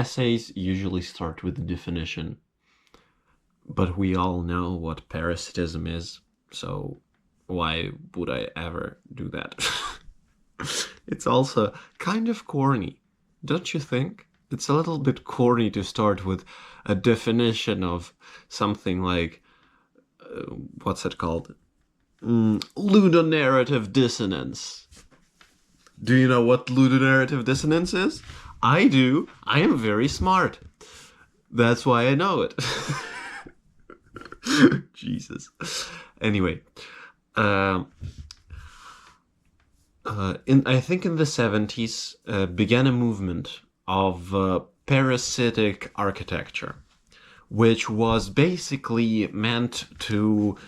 Essays usually start with the definition, but we all know what parasitism is, so why would I ever do that? It's also kind of corny, don't you think? It's a little bit corny to start with a definition of something like, what's it called? Ludonarrative dissonance. Do you know what ludonarrative dissonance is? I do. I am very smart. That's why I know it. Jesus. Anyway, um, I think in the 70s began a movement of parasitic architecture, which was basically meant to,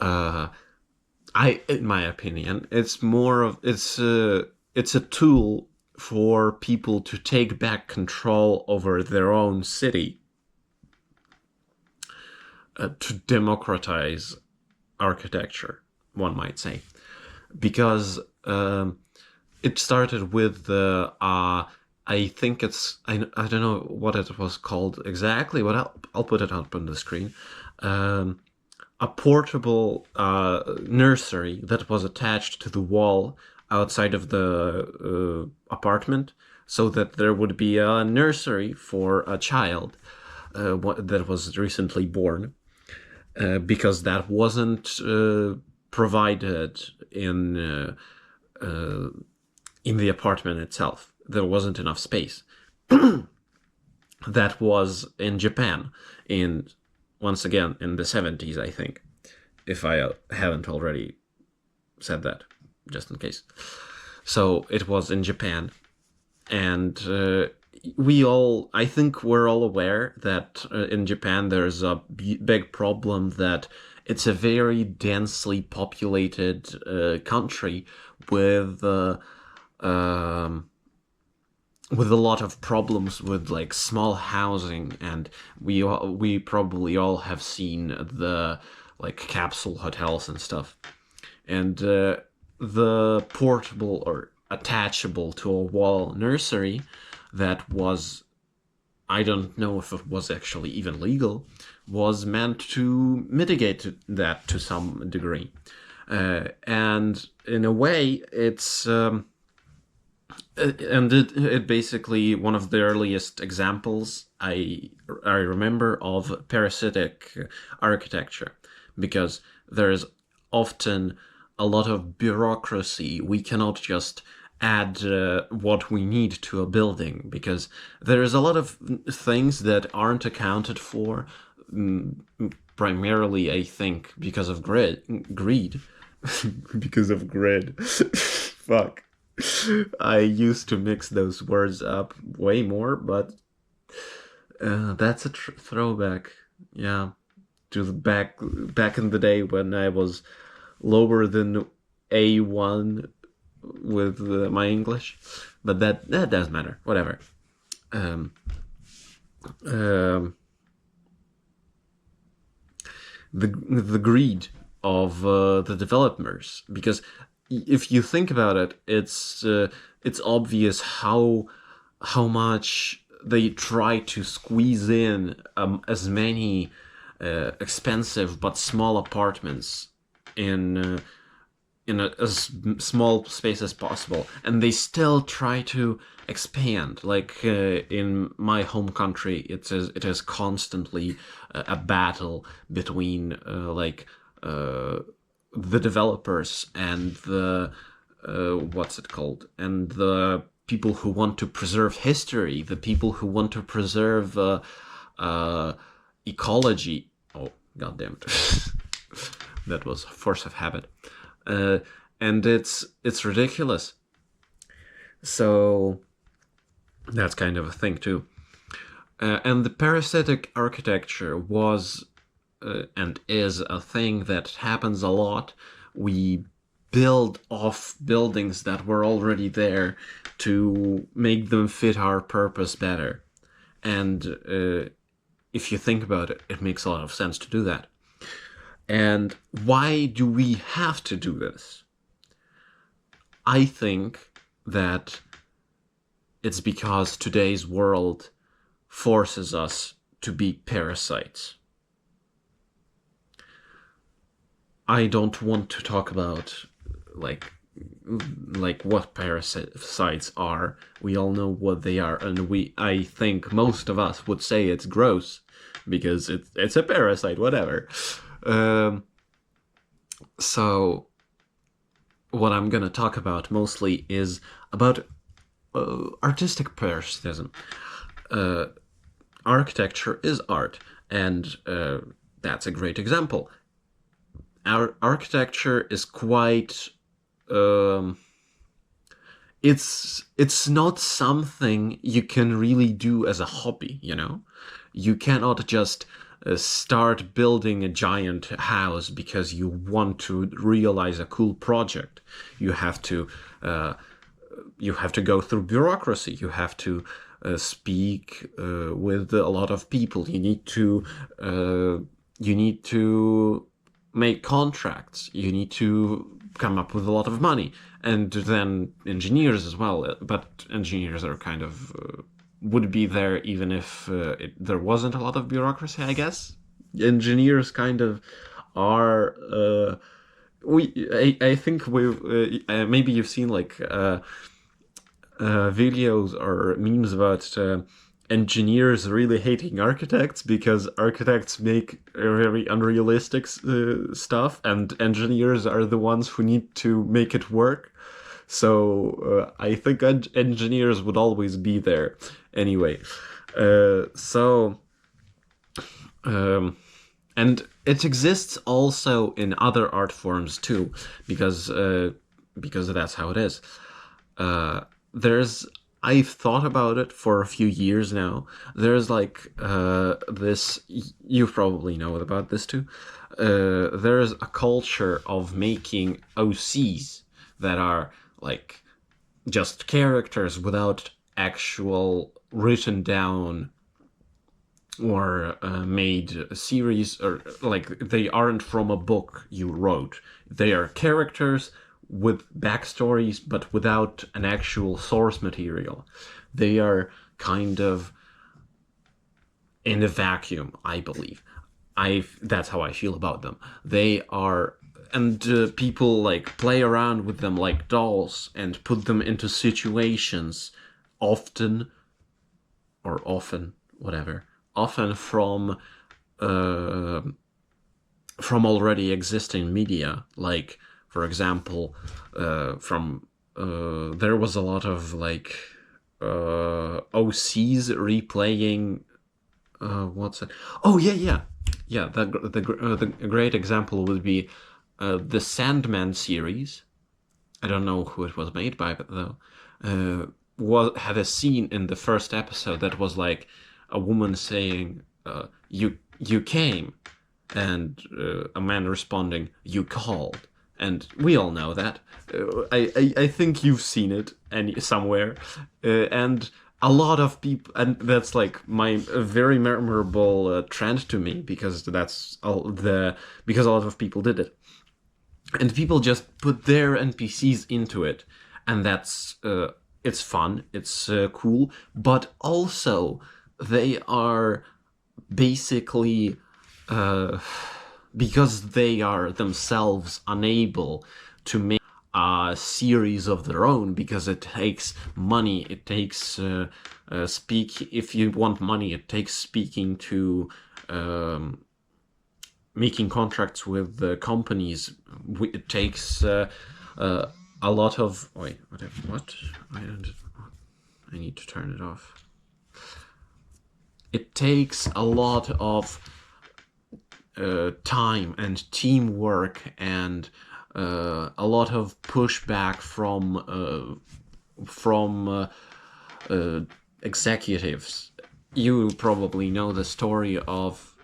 in my opinion, it's a tool for people to take back control over their own city, to democratize architecture, one might say, because it started with the I think I don't know what it was called exactly, but I'll put it up on the screen. A portable nursery that was attached to the wall outside of the apartment, so that there would be a nursery for a child that was recently born, because that wasn't provided in the apartment itself. There wasn't enough space. That was in Japan, once again in the 70s, I think, if I haven't already said that, just in case. So it was in Japan, and I think we're all aware that in Japan there's a big problem that it's a very densely populated country with a lot of problems with like small housing, and we probably all have seen the like capsule hotels and stuff, and the portable or attachable to a wall nursery that was, I don't know if it was actually even legal, was meant to mitigate that to some degree, and in a way it's and it basically one of the earliest examples I remember of parasitic architecture, because there's often a lot of bureaucracy. We cannot just add what we need to a building, because there's a lot of things that aren't accounted for, primarily I think because of greed. Because of grid. Fuck. I used to mix those words up way more, but that's a throwback. Yeah, to the back in the day when I was lower than A1 with my English, but that doesn't matter. Whatever. Um, um, the greed of the developers, because if you think about it, it's obvious how much they try to squeeze in as many expensive but small apartments in as small space as possible, and they still try to expand. Like in my home country, it is constantly a battle between the developers and the what's it called, and the people who want to preserve history, the people who want to preserve ecology. Oh, goddamn it! That was force of habit, and it's ridiculous. So that's kind of a thing too. And the parasitic architecture was and is a thing that happens a lot. We build off buildings that were already there to make them fit our purpose better. And if you think about it, it makes a lot of sense to do that. And why do we have to do this? I think that it's because today's world forces us to be parasites. I don't want to talk about like what parasites are. We all know what they are, and I think most of us would say it's gross because it's a parasite, whatever. Um, so what I'm gonna talk about mostly is about artistic parasitism. Uh, Architecture is art, and that's a great example. Our architecture is quite um, it's not something you can really do as a hobby, you know? You cannot just start building a giant house because you want to realize a cool project. You have to uh, you have to go through bureaucracy. You have to speak with a lot of people. You need to make contracts. You need to come up with a lot of money, and then engineers as well. But engineers are kind of would be there even if there wasn't a lot of bureaucracy, I guess. Engineers kind of are. I think maybe you've seen like videos or memes about engineers really hating architects because architects make very unrealistic stuff, and engineers are the ones who need to make it work. So I think engineers would always be there. Anyway, so and it exists also in other art forms too, because that's how it is. There's I've thought about it for a few years now. There's like this. You probably know about this too. There's a culture of making OCs that are like just characters without actual written down or made a series, or like they aren't from a book you wrote. They are characters with backstories but without an actual source material. They are kind of in a vacuum, I believe. That's how I feel about them. They are, and people like play around with them like dolls and put them into situations often or often whatever often from already existing media. Like, for example, from there was a lot of like OCs replaying. What's it? Oh yeah. The great example would be the Sandman series. I don't know who it was made by, but though, had a scene in the first episode that was like a woman saying, "You came," and a man responding, "You called." And we all know that. I think you've seen it somewhere, and a lot of people, and that's like my very memorable trend to me because because a lot of people did it, and people just put their NPCs into it, and that's it's fun, it's cool, but also they are basically because they are themselves unable to make a series of their own, because it takes money, it takes if you want money, it takes speaking to making contracts with the companies. It takes a lot of what I need to turn it off. It takes a lot of time and teamwork and a lot of pushback from executives. You probably know the story of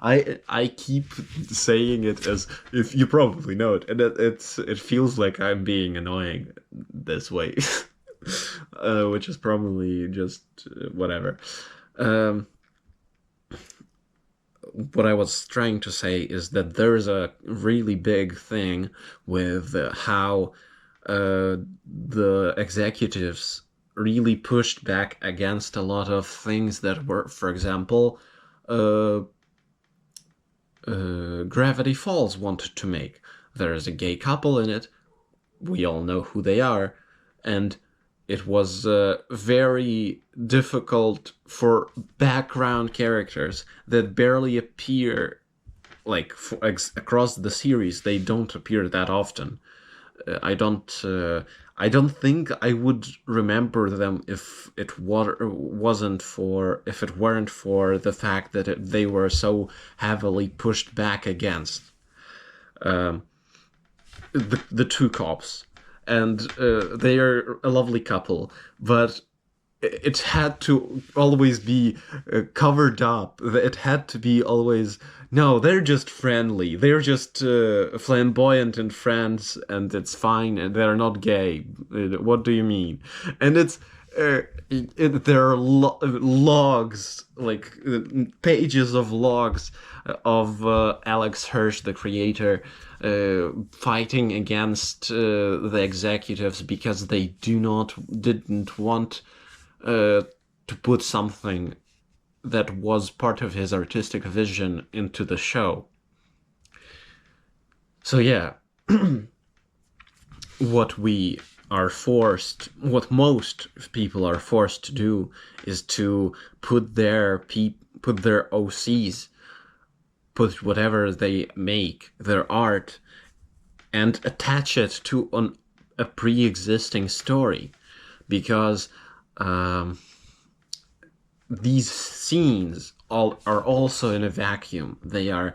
I keep saying it as if you probably know it, and it feels like I'm being annoying this way, which is probably just whatever. What I was trying to say is that there's a really big thing with how the executives really pushed back against a lot of things that were, for example, uh, Gravity Falls wanted to make. There is a gay couple in it. We all know who they are. And it was very difficult for background characters that barely appear, like, across the series. They don't appear that often. I don't. I don't think I would remember them if it wasn't for if it weren't for the fact that they were so heavily pushed back against the two cops, and they are a lovely couple, but it had to always be covered up. It had to be always, no, they're just friendly. They're just flamboyant and friends, and it's fine, and they're not gay. What do you mean? And it's there are logs, like pages of logs of Alex Hirsch, the creator, fighting against the executives because they didn't want to put something that was part of his artistic vision into the show. So yeah, what most people are forced to do is to put their OCs, put whatever they make, their art, and attach it to a pre-existing story, because these scenes are also in a vacuum. They are,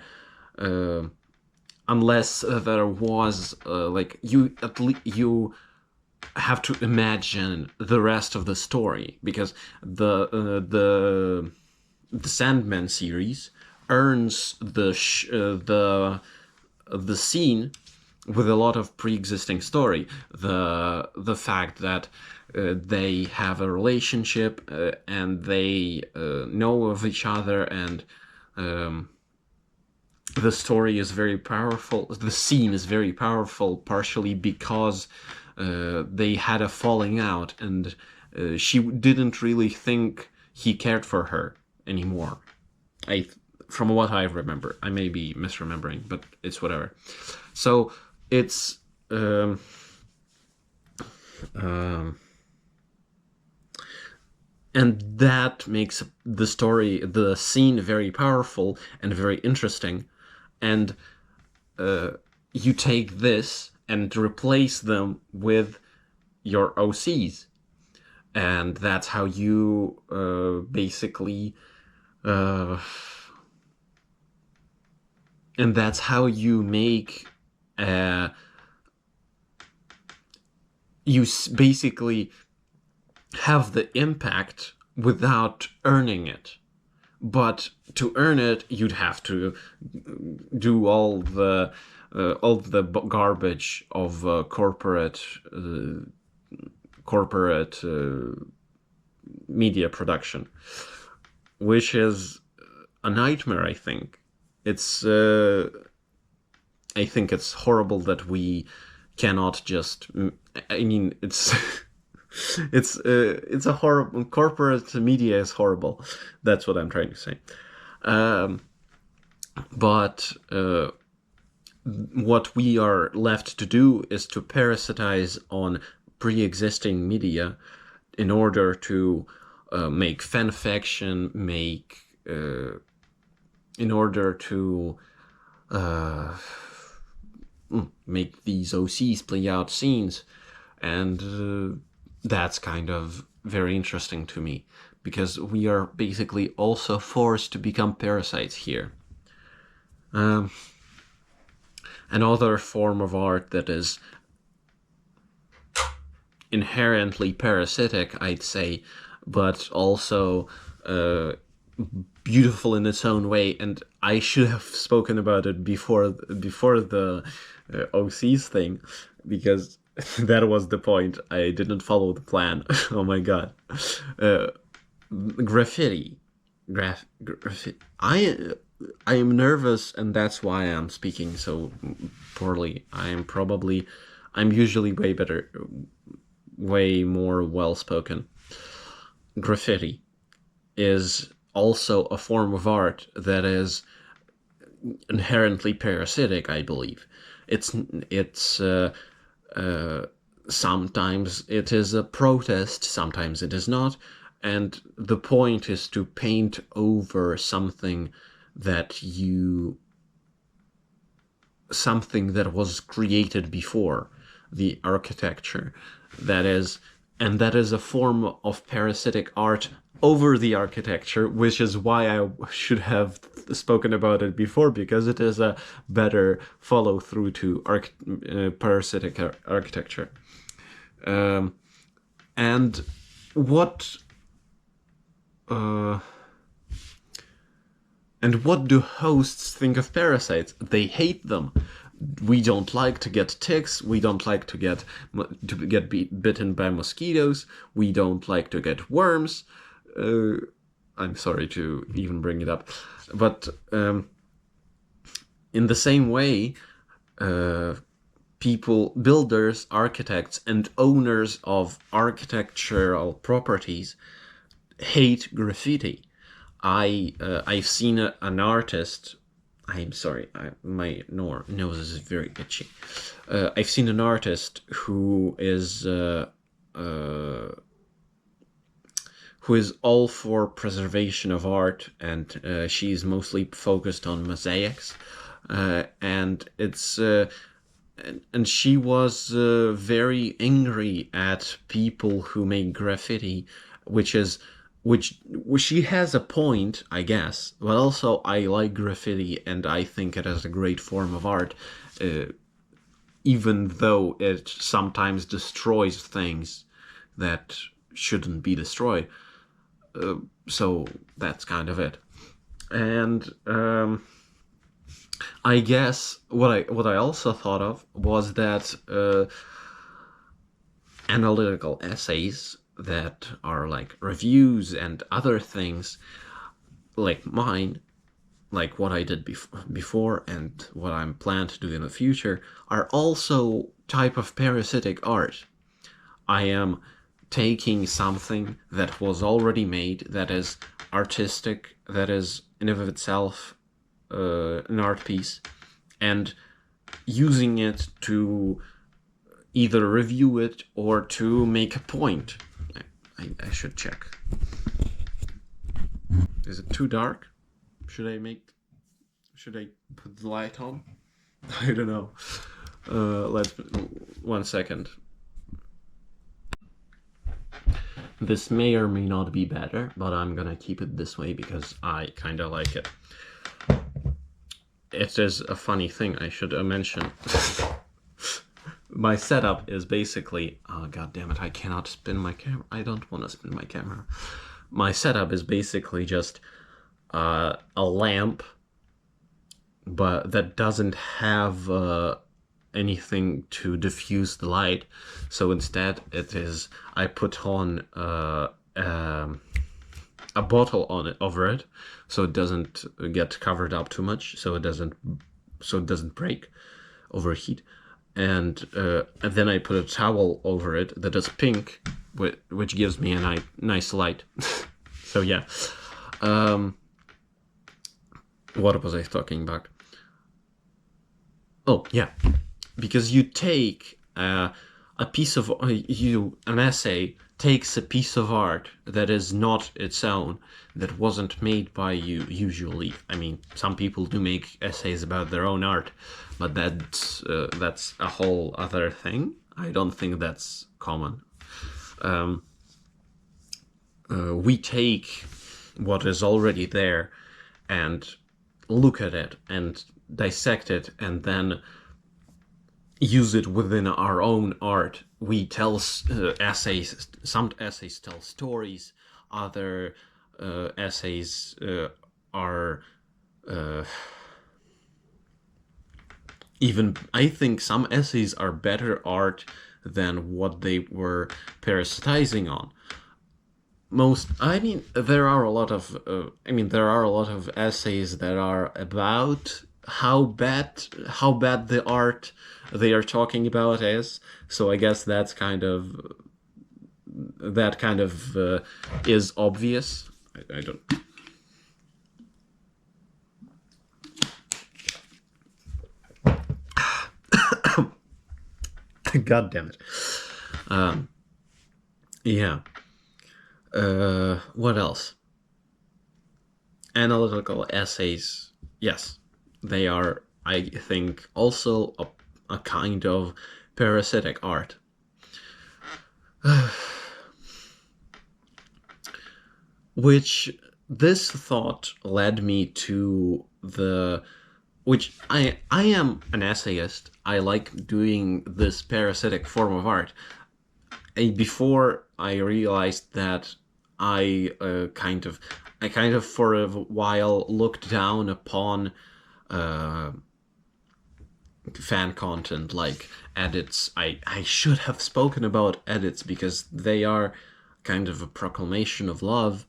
unless there was like you have to imagine the rest of the story, because the Sandman series earns the scene with a lot of pre-existing story. The fact that they have a relationship and they know of each other, and the story is very powerful. The scene is very powerful, partially because they had a falling out, and she didn't really think he cared for her anymore. From what I remember, I may be misremembering, but it's whatever. So it's and that makes the scene very powerful and very interesting. And you take this and replace them with your OCs, and that's how you basically and that's how you make you basically have the impact without earning it. But to earn it, you'd have to do all the garbage of corporate media production, which is a nightmare. I think it's horrible that we cannot just. I mean, it's. It's a horrible. Corporate media is horrible. That's what I'm trying to say. But what we are left to do is to parasitize on pre-existing media in order to make fan fiction, in order to make these OCs play out scenes, and that's kind of very interesting to me, because we are basically also forced to become parasites here. Another form of art that is inherently parasitic, I'd say, but also beautiful in its own way, and I should have spoken about it before the OCs thing, because that was the point. I didn't follow the plan. Oh my god. Graffiti. Graffiti. I am nervous, and that's why I'm speaking so poorly. I'm usually way better way more well spoken. Graffiti is also a form of art that is inherently parasitic, I believe. It's sometimes it is a protest, sometimes it is not, and the point is to paint over that you something that was created before the architecture. That is, and that is a form of parasitic art over the architecture, which is why I should have spoken about it before, because it is a better follow through to parasitic architecture. Um, and what uh, and what do hosts think of parasites? They hate them. We don't like to get ticks. We don't like to get bitten by mosquitoes. We don't like to get worms. Uh, I'm sorry to even bring it up, but in the same way, builders, architects, and owners of architectural properties hate graffiti. I've seen an artist. I'm sorry, my nose is very itchy. I've seen an artist who is all for preservation of art, and she's mostly focused on mosaics, and it's. And she was very angry at people who make graffiti, which is which she has a point, I guess. But also, I like graffiti, and I think it is a great form of art, even though it sometimes destroys things that shouldn't be destroyed. So that's kind of it. And I guess what I also thought of was that analytical essays that are like reviews and other things, like mine, like what I did before and what I'm planned to do in the future, are also type of parasitic art. I am taking something that was already made, that is artistic, that is in of itself an art piece, and using it to either review it or to make a point. I should check. Is it too dark? Should I put the light on? I don't know. Let's 1 second. This may or may not be better, but I'm gonna keep it this way because I kinda like it. It is a funny thing I should mention. My setup is basically... Oh, god damn it, I cannot spin my camera. I don't want to spin my camera. My setup is basically just a lamp, but that doesn't have anything to diffuse the light. So instead, it is... I put on a bottle on it over it, so it doesn't get covered up too much, so it doesn't break, overheat, and then I put a towel over it that is pink, which gives me a nice light. So yeah, what was I talking about? Oh yeah, because you take a piece of an essay takes a piece of art that is not its own, that wasn't made by you usually. I mean, some people do make essays about their own art, but that's a whole other thing. I don't think that's common. We take what is already there and look at it and dissect it and then use it within our own art. We tell essays. Some essays tell stories. Other essays are even... I think some essays are better art than what they were parasitizing on. There are a lot of essays that are about how bad the art they are talking about is. So I guess that's kind of that kind of is obvious. I don't. God damn it. Yeah. What else? Analytical essays. Yes, they are, I think, also a kind of parasitic art. Which this thought led me to the which I am an essayist. I like doing this parasitic form of art. Before I realized that I kind of for a while looked down upon uh, fan content like edits. I should have spoken about edits because they are kind of a proclamation of love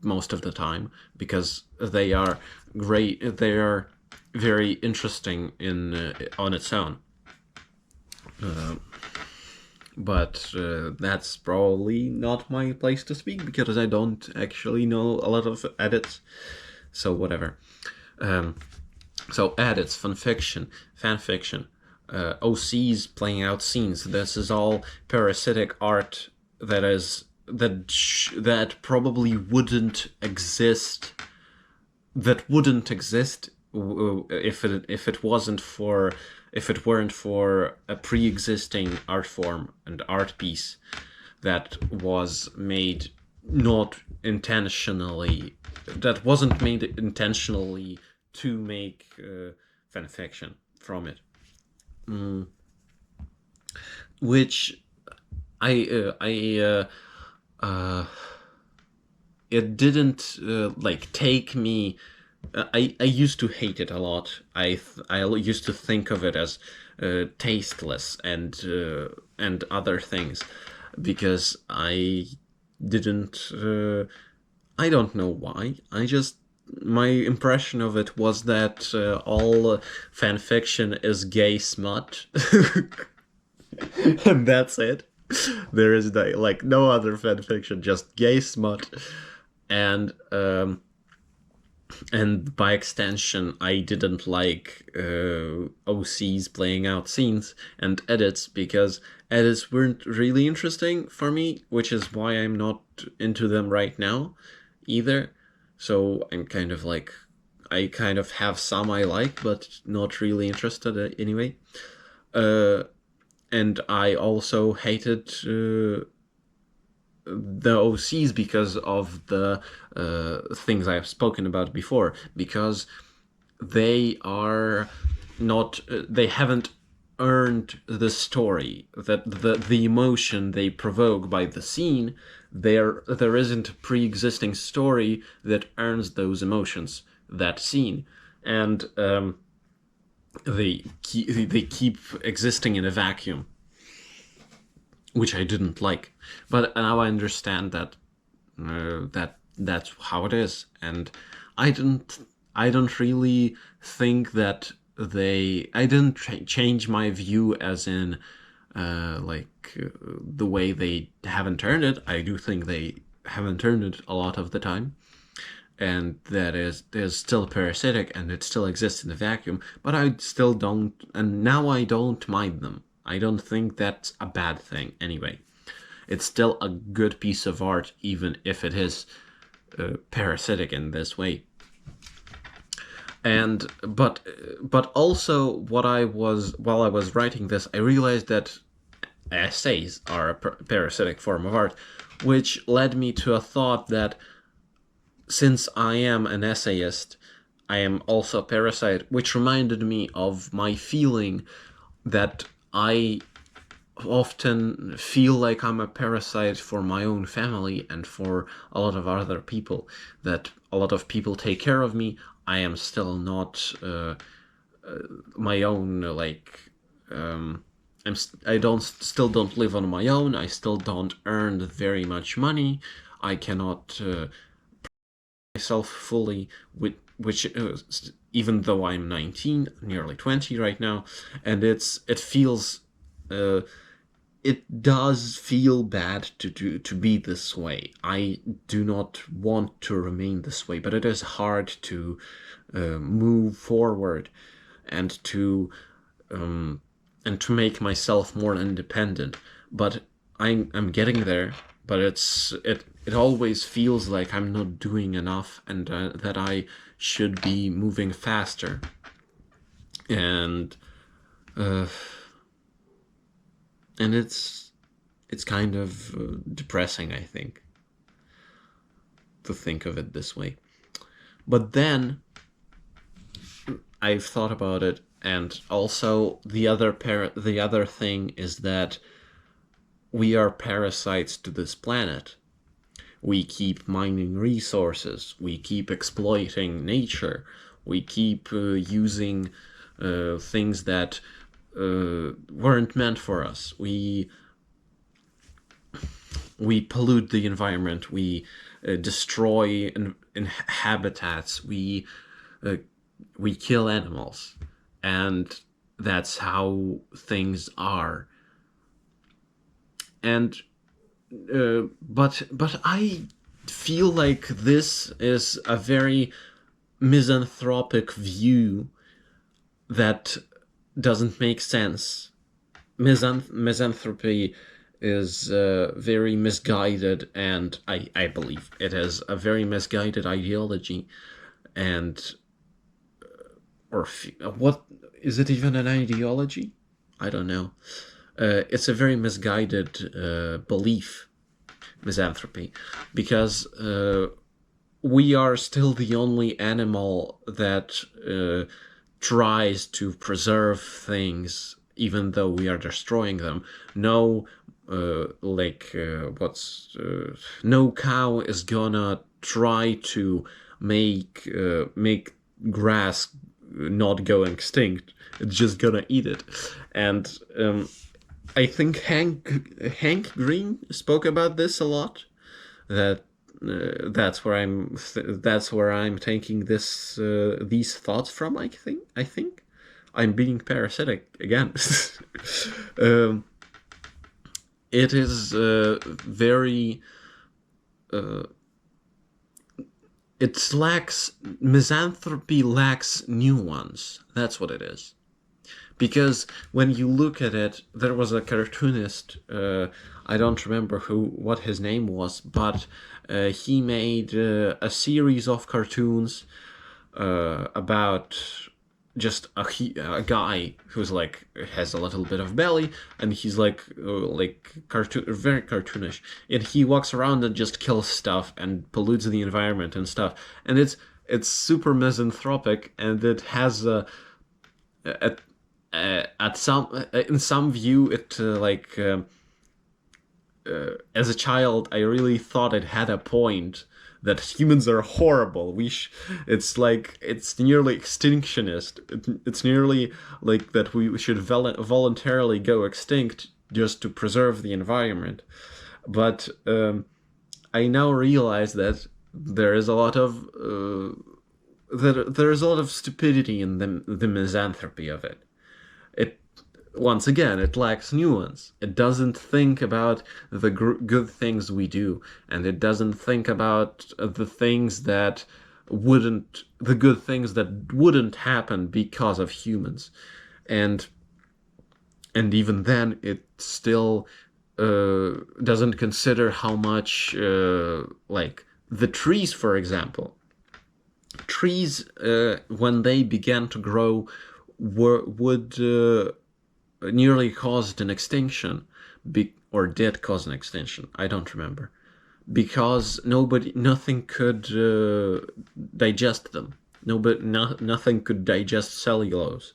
most of the time, because they are great. They are very interesting in on its own. But that's probably not my place to speak because I don't actually know a lot of edits. So whatever. So edits, fan fiction, OCs playing out scenes. This is all parasitic art that probably wouldn't exist. That wouldn't exist if it weren't for a pre-existing art form and art piece that was made not intentionally. That wasn't made intentionally to make fan fiction from it, which it didn't like take me. I used to hate it a lot. I used to think of it as tasteless and other things because I didn't. I don't know why. I just my impression of it was that all fan fiction is gay smut, and that's it. There is like no other fan fiction, just gay smut, and by extension, I didn't like OCs playing out scenes and edits because edits weren't really interesting for me, which is why I'm not into them right now either. So I'm kind of like, I kind of have some I like, but not really interested anyway. And I also hated the OCs because of the things I have spoken about before, because they are not, they haven't earned the story, that the emotion they provoke by the scene. There isn't a pre-existing story that earns those emotions, that scene, and they keep existing in a vacuum, which I didn't like. But now I understand that that's how it is, and I don't really think that I didn't change my view as in the way they haven't earned it. I do think they haven't earned it a lot of the time, and that is still parasitic and it still exists in the vacuum, but I still don't, and now I don't mind them. I don't think that's a bad thing anyway. It's still a good piece of art, even if it is parasitic in this way. And but also, while I was writing this, I realized that essays are a parasitic form of art, which led me to a thought that since I am an essayist, I am also a parasite, which reminded me of my feeling that I often feel like I'm a parasite for my own family and for a lot of other people, that a lot of people take care of me. I am still not my own, I don't still don't live on my own. I still don't earn very much money. I cannot myself fully, which even though I'm 19, nearly 20 right now, and it feels it does feel bad to be this way. I do not want to remain this way, but it is hard to move forward and to make myself more independent. But I'm getting there. But it always feels like I'm not doing enough, and that I should be moving faster. And it's kind of depressing, I think, to think of it this way. But then I've thought about it, and also the other thing is that we are parasites to this planet. We keep mining resources, we keep exploiting nature, we keep using things that weren't meant for us. We pollute the environment, we destroy in habitats, we kill animals, and that's how things are. And but I feel like this is a very misanthropic view that doesn't make sense. Misanthropy is very misguided, and I believe it is a very misguided ideology. And or what is it even an ideology? I don't know. It's a very misguided belief, misanthropy, because we are still the only animal that tries to preserve things even though we are destroying them. No, no cow is gonna try to make grass not go extinct. It's just gonna eat it. And I think Hank Green spoke about this a lot. That's where I'm taking these thoughts from. I think I'm being parasitic again. It is very. Misanthropy lacks nuance. That's what it is. Because when you look at it, there was a cartoonist, I don't remember what his name was, but he made a series of cartoons about just a guy who's like has a little bit of belly, and he's like very cartoonish, and he walks around and just kills stuff and pollutes the environment and stuff, and it's super misanthropic, and it has in some view it as a child I really thought it had a point that humans are horrible. It's nearly extinctionist. It's nearly like that we should voluntarily go extinct just to preserve the environment. But I now realize that there is a lot of there is a lot of stupidity in the misanthropy of it. Once again, it lacks nuance. It doesn't think about the good things we do, and it doesn't think about the good things that wouldn't happen because of humans. And even then, it still doesn't consider how much, like the trees, for example. Trees, when they began to grow, would nearly caused an extinction, or did cause an extinction. I don't remember, because nothing could digest them. Nothing could digest cellulose,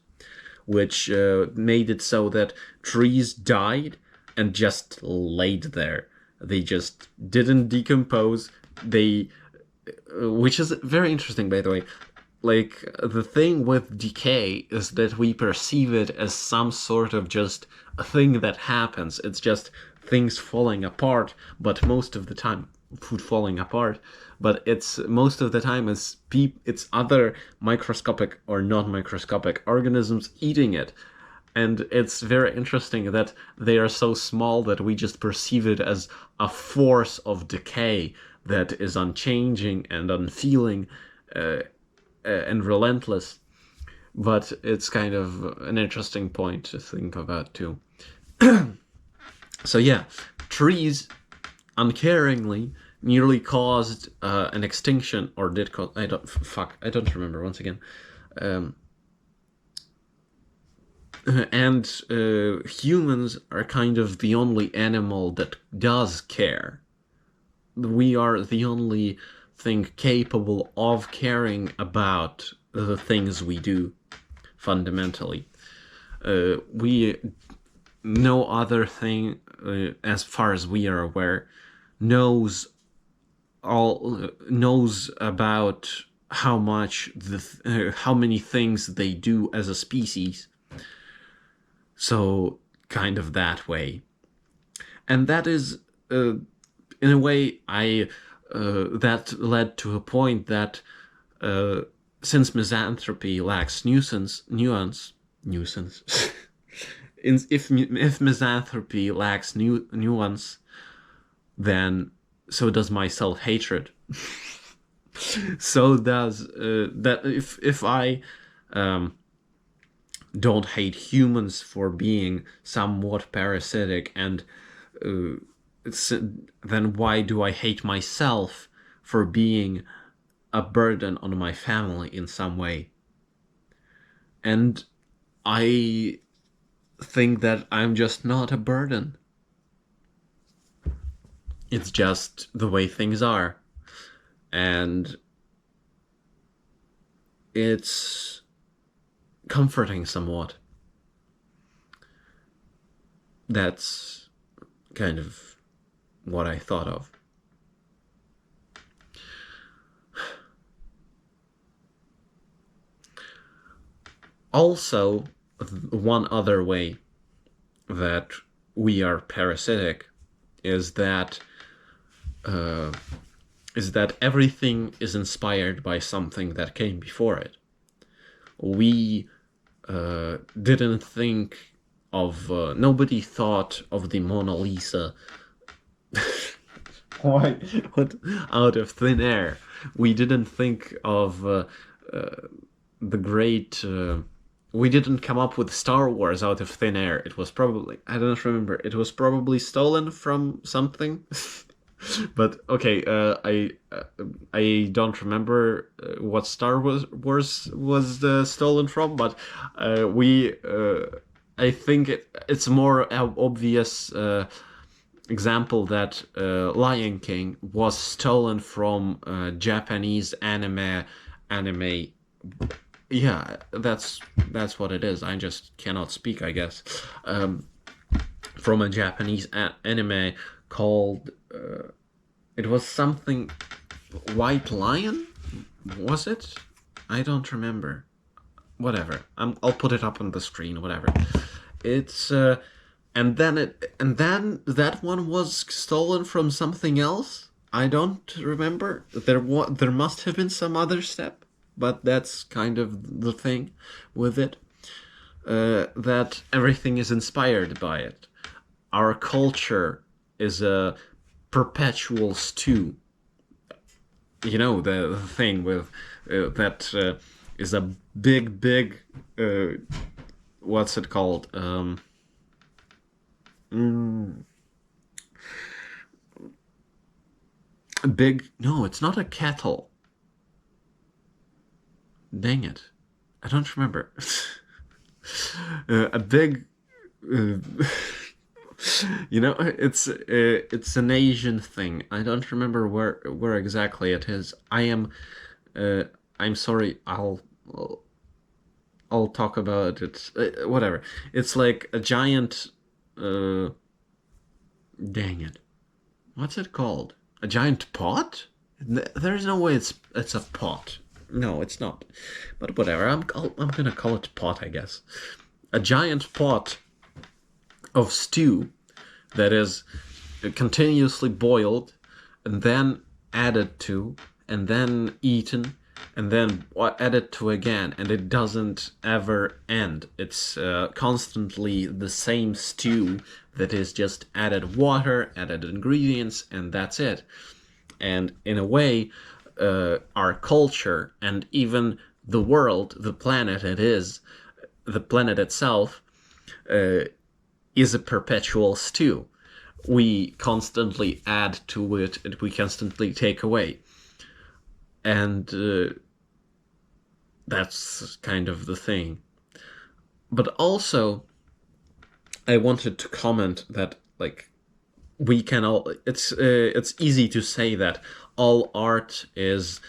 which made it so that trees died and just laid there. They just didn't decompose. Which is very interesting, by the way. Like, the thing with decay is that we perceive it as some sort of just a thing that happens. It's just things falling apart, but most of the time, food falling apart, but most of the time it's other microscopic or non-microscopic organisms eating it. And it's very interesting that they are so small that we just perceive it as a force of decay that is unchanging and unfeeling and relentless. But it's kind of an interesting point to think about too. So yeah, trees uncaringly nearly caused an extinction, or did cause. I don't remember once again. And humans are kind of the only animal that does care. We are the only thing capable of caring about the things we do, fundamentally. We no other thing, as far as we are aware, knows about how many things they do as a species. So kind of that way, and that is, in a way, that led to a point that since misanthropy lacks nuance, if misanthropy lacks nuance, then so does my self-hatred. So does that. If I don't hate humans for being somewhat parasitic, and then why do I hate myself for being a burden on my family in some way? And I think that I'm just not a burden. It's just the way things are. And it's comforting somewhat. That's kind of what I thought of. Also, one other way that we are parasitic is that everything is inspired by something that came before it. We didn't think of nobody thought of the Mona Lisa why what out of thin air. We didn't think of the great we didn't come up with Star Wars out of thin air. It was probably, I don't remember, it was probably stolen from something. But okay, I don't remember what Star Wars was stolen from, but I think it's a more obvious example that Lion King was stolen from Japanese anime. Yeah, that's what it is. I just cannot speak, I guess. From a Japanese anime called it was something White Lion, was it? I don't remember. Whatever. I'll put it up on the screen. Whatever. It's and then that one was stolen from something else. I don't remember. There must have been some other step, but that's kind of the thing with it. That everything is inspired by it. Our culture is a perpetual stew. You know, the thing with that is a big what's it called? Big. No, it's not a kettle. Dang it, I don't remember. A big. You know, it's an Asian thing. I don't remember where exactly it is. I'm sorry. I'll talk about it. Whatever. It's like a giant. Dang it. What's it called? A giant pot? There's no way it's a pot. No, it's not. But whatever. I'm gonna call it pot, I guess. A giant pot of stew that is continuously boiled and then added to and then eaten and then add it to again, and it doesn't ever end. It's constantly the same stew that is just added water, added ingredients, and that's it. And in a way, our culture and even the world, the planet the planet itself, is a perpetual stew. We constantly add to it and we constantly take away. And that's kind of the thing. But also, I wanted to comment that, like, we can all. It's easy to say that all art is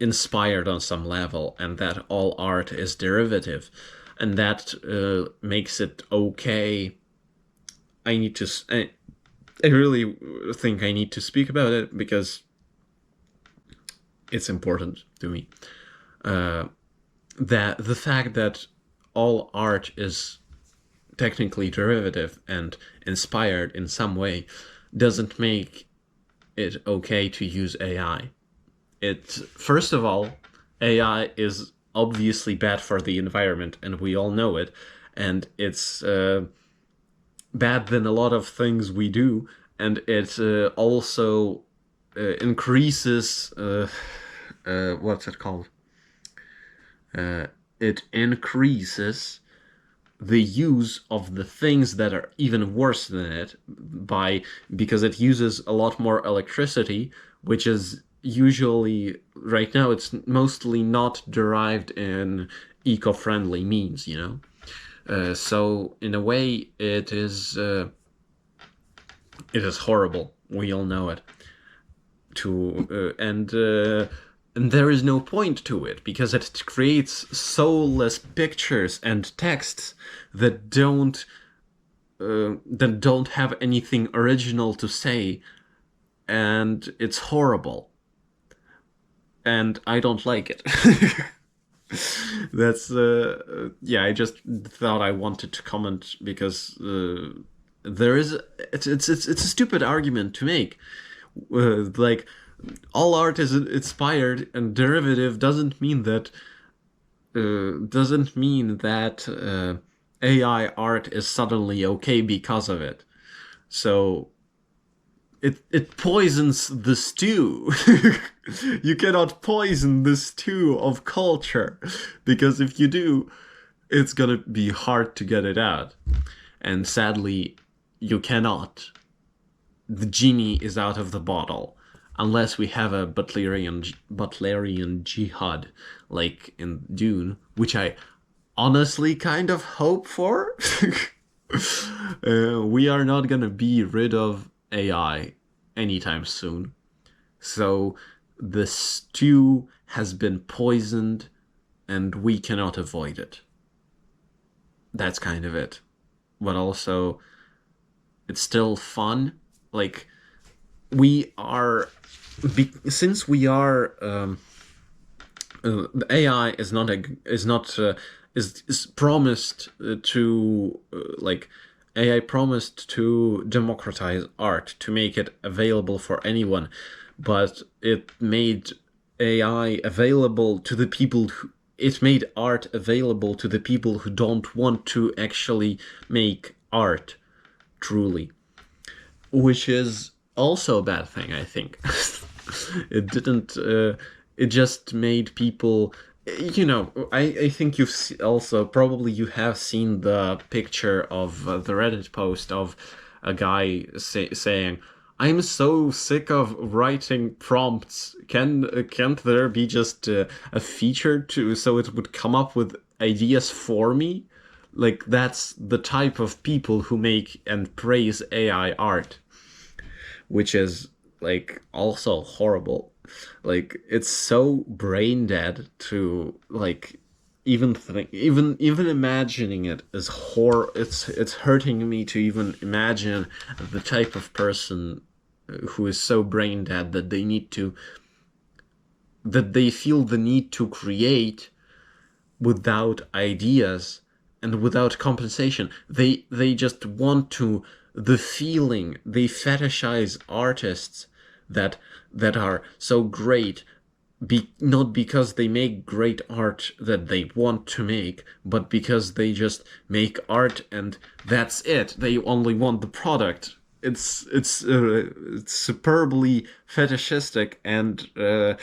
inspired on some level, and that all art is derivative, and that makes it okay. I really think I need to speak about it because it's important to me. That the fact that all art is technically derivative and inspired in some way doesn't make it okay to use AI. First of all, AI is obviously bad for the environment, and we all know it, and it's bad than a lot of things we do, and it also increases what's it called? It increases the use of the things that are even worse than it because it uses a lot more electricity, which is usually right now it's mostly not derived in eco-friendly means, you know. So in a way, it is horrible. We all know it. And there is no point to it because it creates soulless pictures and texts that don't have anything original to say, and it's horrible. And I don't like it. That's yeah. I just thought I wanted to comment because there is it's a stupid argument to make. Like, all art is inspired and derivative doesn't mean that AI art is suddenly okay because of it. So it poisons the stew. You cannot poison the stew of culture, because if you do, it's gonna be hard to get it out. And sadly, you cannot. The genie is out of the bottle, unless we have a Butlerian jihad, like in Dune, which I honestly kind of hope for. We are not gonna be rid of AI anytime soon. So the stew has been poisoned and we cannot avoid it. That's kind of it. But also, it's still fun. Like, since we are the AI is promised to AI promised to democratize art, to make it available for anyone, but it made AI available to the people who it made art available to the people who don't want to actually make art truly, which is also a bad thing, I think. It didn't. It just made people. You know, I think probably you have seen the picture of the Reddit post of a guy saying, "I'm so sick of writing prompts. Can't there be just a feature so it would come up with ideas for me?" Like, that's the type of people who make and praise AI art, which is like also horrible. Like, it's so brain dead to even imagining it is it's hurting me to even imagine the type of person who is so brain dead that they feel the need to create without ideas and without compensation. They just want to the feeling. They fetishize artists that are so great not because they make great art that they want to make, but because they just make art and that's it. They only want the product. It's superbly fetishistic and a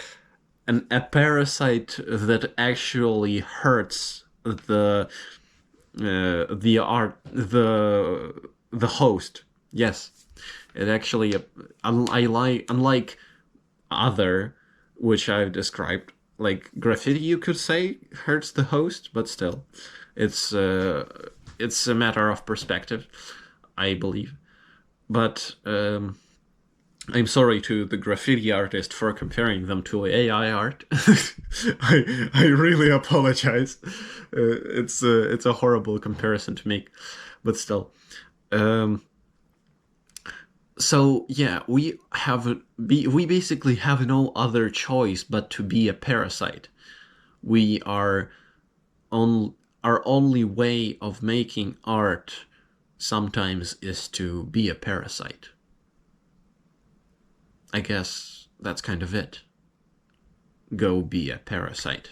parasite that actually hurts the art the host. Yes, it actually unlike other, which I've described, like graffiti, you could say hurts the host, but still, it's uh, it's a matter of perspective, I believe. But I'm sorry to the graffiti artist for comparing them to AI art. I really apologize. It's a horrible comparison to make, but still. Um, so yeah, we basically have no other choice but to be a parasite. We are on our only way of making art sometimes is to be a parasite. I guess that's kind of it. Go be a parasite.